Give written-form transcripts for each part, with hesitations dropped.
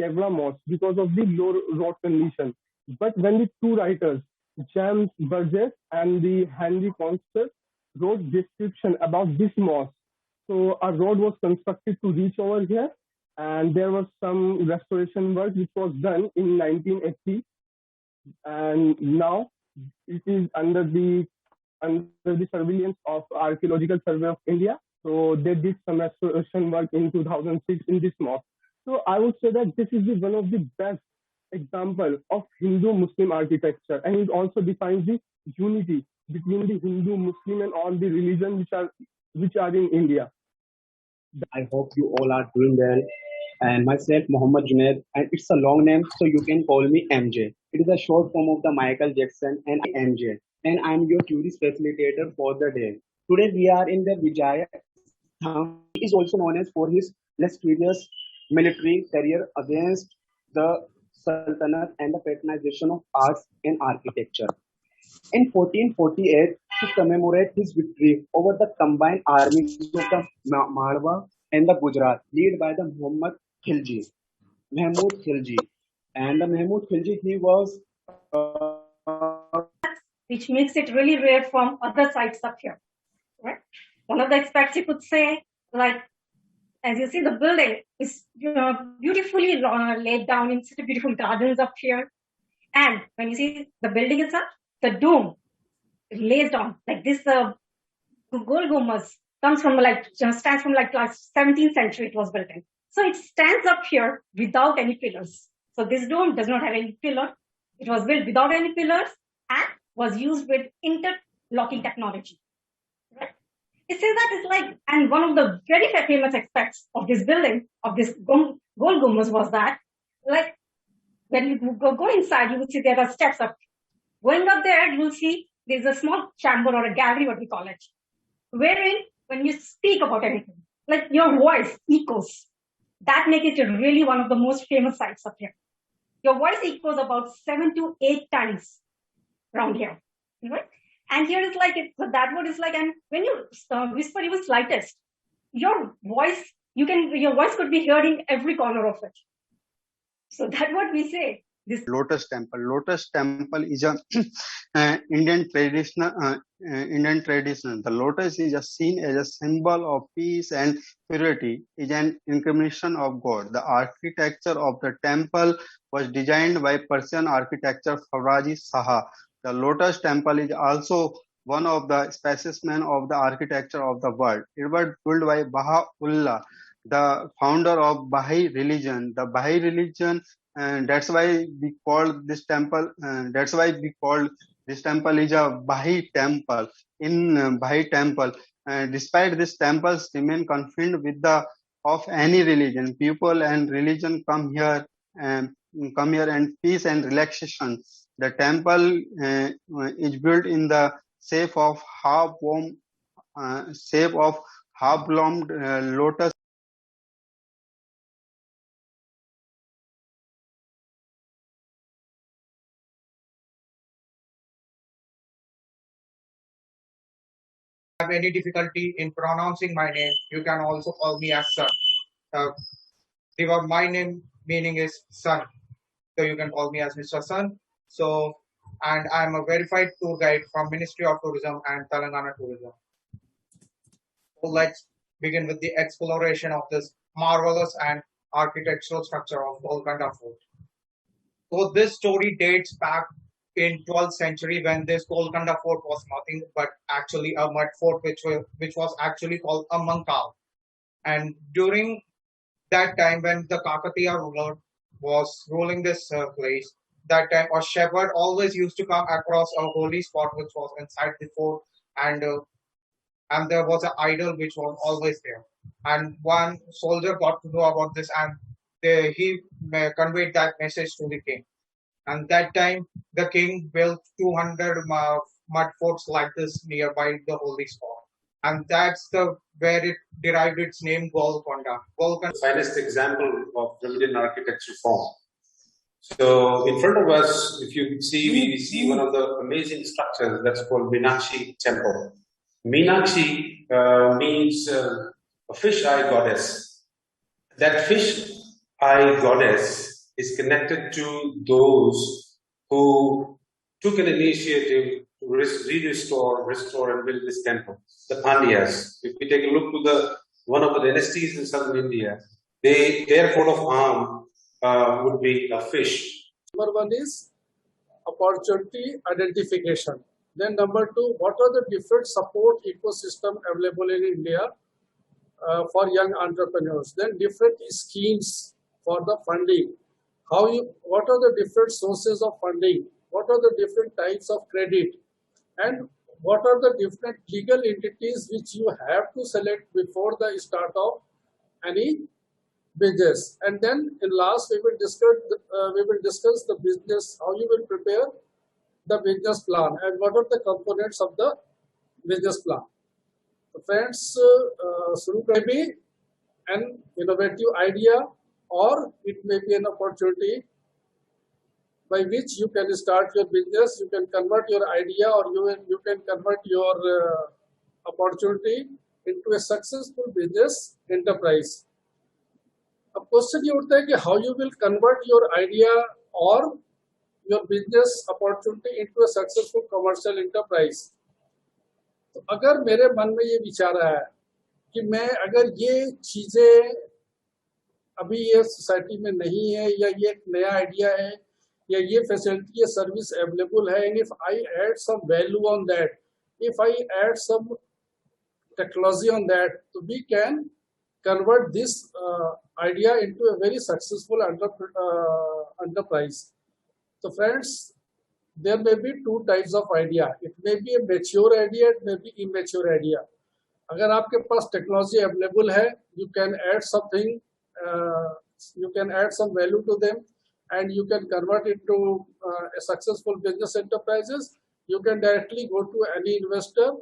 Kevra Moss because of the low road condition. But when the two writers, James Burgess and the Henry Conster, wrote description about this mosque, so a road was constructed to reach over here, and there was some restoration work which was done in 1980, and now it is under the surveillance of Archaeological Survey of India. So they did some restoration work in 2006 in this mosque. So I would say that this is one of the best example of Hindu-Muslim architecture, and it also defines the unity between the Hindu, Muslim, and all the religions which are in India. I hope you all are doing well. And myself, Mohammed Junaid, and it's a long name, so you can call me MJ. It is a short form of the Michael Jackson and MJ. And I'm your tourist facilitator for the day. Today we are in the Vijaya. He is also known as for his illustrious military career against the Sultanate and the patronization of arts and architecture. In 1448, to commemorate his victory over the combined armies of the Malwa and the Gujarat, led by the Mahmud Khilji. And the Mahmud Khilji, he was which makes it really rare from other sites up here. Right? One of the aspects you could say, like, as you see, the building is beautifully laid down in such beautiful gardens up here. And when you see the building itself, the dome lays down like this. Gol Gumbaz comes from stands from like 17th century. It was built in, so it stands up here without any pillars. So this dome does not have any pillar. It was built without any pillars and was used with interlocking technology. Right? It says that it's like, and one of the very famous aspects of this building, of this Gol Gumbaz, was that, like, when you go inside, you will see there are steps up. Going up there, you will see there's a small chamber or a gallery, what we call it, wherein when you speak about anything, like your voice echoes. That makes it really one of the most famous sites up here. Your voice echoes about 7 to 8 times around here, right? And here is like, so that word is like, and when you whisper even slightest, your voice could be heard in every corner of it. So that's what we say. This Lotus Temple. Lotus Temple is a Indian tradition. The lotus is seen as a symbol of peace and purity. Is an incarnation of God. The architecture of the temple was designed by Persian architecture Faraji Saha. The Lotus Temple is also one of the specimens of the architecture of the world. It was built by Baha'u'llah, the founder of Baha'i religion. The Baha'i religion, and that's why we call this temple. This temple is a Baha'i temple. In Baha'i temple, despite this temples remain confined with the of any religion, people and religion come here and peace and relaxation. The temple is built in the shape of half-blown lotus. Have any difficulty in pronouncing my name, you can also call me as Sun. My name meaning is Sun, so you can call me as Mr. Sun. So, and I'm a verified tour guide from Ministry of Tourism and Telangana Tourism. So let's begin with the exploration of this marvelous and architectural structure of Golconda Fort. So this story dates back in 12th century when this Golconda Fort was nothing but actually a mud fort which was actually called a Mankal. And during that time when the Kakatiya ruler was ruling this place, that time a shepherd always used to come across a holy spot which was inside the fort, and there was an idol which was always there. And one soldier got to know about this, and he conveyed that message to the king. And that time, the king built 200 mud forts like this nearby the holy spot. And that's where it derived its name, Golconda. The finest example of Dravidian architecture form. So in front of us, if you see, we see one of the amazing structures that's called Meenakshi Temple. Meenakshi means a fish eye goddess. That fish eye goddess is connected to those who took an initiative to restore and build this temple, the Pandyas. If we take a look to one of the dynasties in southern India, their coat of arm would be a fish. Number one is opportunity identification. Then number two, what are the different support ecosystem available in India for young entrepreneurs? Then different schemes for the funding. What are the different sources of funding? What are the different types of credit? And what are the different legal entities which you have to select before the start of any business? And then in last we will discuss the business, how you will prepare the business plan and what are the components of the business plan. So friends, शुरू may be an innovative idea or it may be an opportunity by which you can start your business, you can convert your idea or you can convert your opportunity into a successful business enterprise. अब question ये उठता है कि how you will convert your idea और your business opportunity into a successful commercial enterprise. तो अगर मेरे मन में ये विचार है कि मैं अगर ये चीजें अभी ये सोसाइटी में नहीं है या ये एक नया आइडिया है या ये फैसिलिटी या सर्विस अवेलेबल है, and if I add some value on that, if I add some technology on that, तो we can convert this idea into a very successful enterprise. So friends, there may be two types of idea. It may be a mature idea, it may be immature idea. अगर आपके पास technology available है, you can add something, you can add some value to them, and you can convert it to a successful business enterprises. You can directly go to any investor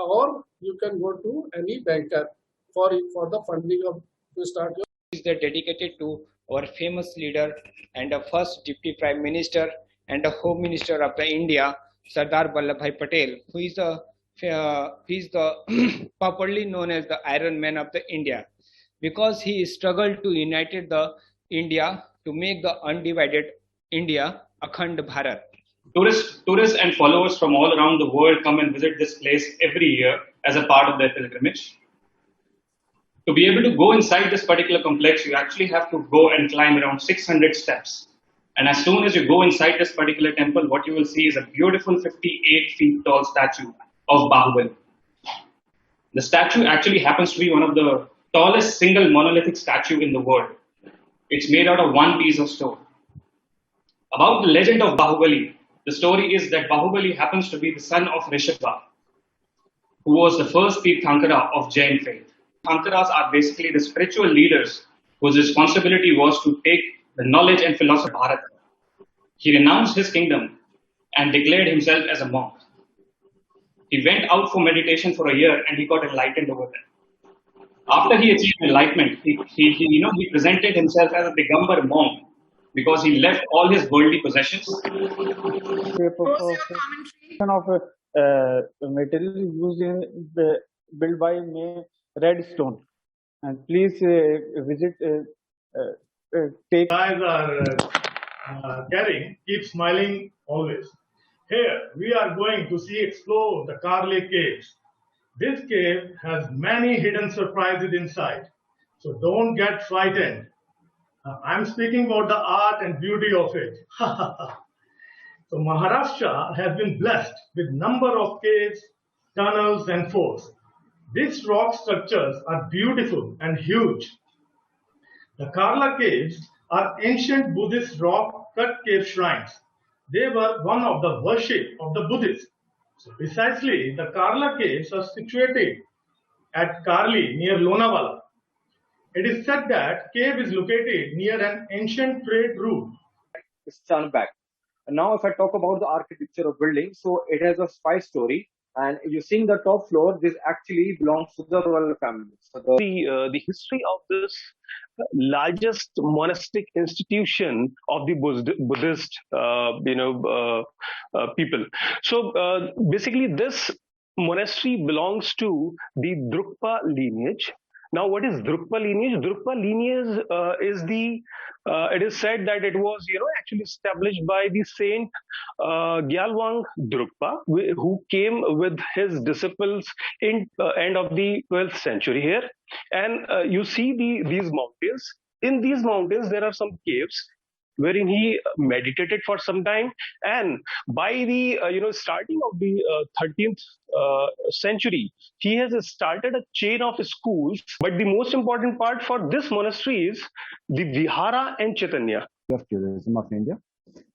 or you can go to any banker for the funding of to start your. Is that dedicated to our famous leader and the first Deputy Prime Minister and the Home Minister of the India, Sardar Vallabhbhai Patel, who is the popularly known as the Iron Man of the India, because he struggled to unite the India to make the undivided India Akhand Bharat. Tourists and followers from all around the world come and visit this place every year as a part of their pilgrimage. To be able to go inside this particular complex, you actually have to go and climb around 600 steps. And as soon as you go inside this particular temple, what you will see is a beautiful 58 feet tall statue of Bahubali. The statue actually happens to be one of the tallest single monolithic statue in the world. It's made out of one piece of stone. About the legend of Bahubali, the story is that Bahubali happens to be the son of Rishabha, who was the first Tirthankara of Jain faith. Thankaras are basically the spiritual leaders whose responsibility was to take the knowledge and philosophy of Bharat. He renounced his kingdom and declared himself as a monk. He went out for meditation for a year and he got enlightened over there. After he achieved enlightenment, he presented himself as a Digambar monk because he left all his worldly possessions. Of material used in built by red stone, and please visit take guys are carrying, keep smiling always. Here we are going to explore the Karli caves. This cave has many hidden surprises inside, so don't get frightened. I'm speaking about the art and beauty of it. So Maharashtra has been blessed with number of caves, tunnels and forts. These rock structures are beautiful and huge. The Karla caves are ancient Buddhist rock-cut cave shrines. They were one of the worship of the Buddhists. So precisely, the Karla caves are situated at Karli near Lonavala. It is said that cave is located near an ancient trade route. Stand back. And now if I talk about the architecture of building, so it has a 5-story. And you seeing the top floor, this actually belongs to the royal family. So the history of this largest monastic institution of the Buddhist, people. So basically, this monastery belongs to the Drukpa lineage. Now, what is Drukpa lineage? Drukpa lineage is the, it is said that it was, actually established by the saint Gyalwang Drukpa, who came with his disciples in end of the 12th century here. And you see these mountains. In these mountains, there are some caves wherein he meditated for some time, and by the starting of the 13th century, he has started a chain of schools. But the most important part for this monastery is the Vihara and Chaitanya of tourism of India.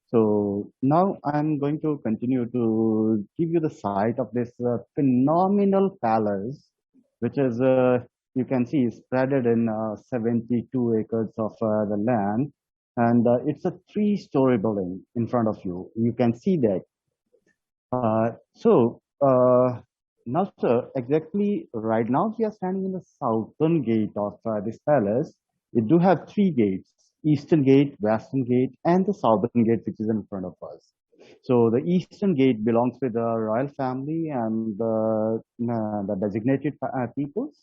So now I'm going to continue to give you the site of this phenomenal palace, which is, you can see, spreaded in 72 acres of the land. And it's a 3-story building in front of you. You can see that. Now, sir, exactly right now we are standing in the southern gate of this palace. We do have 3 gates: Eastern Gate, Western Gate, and the Southern Gate, which is in front of us. So the Eastern Gate belongs with the royal family and the designated peoples,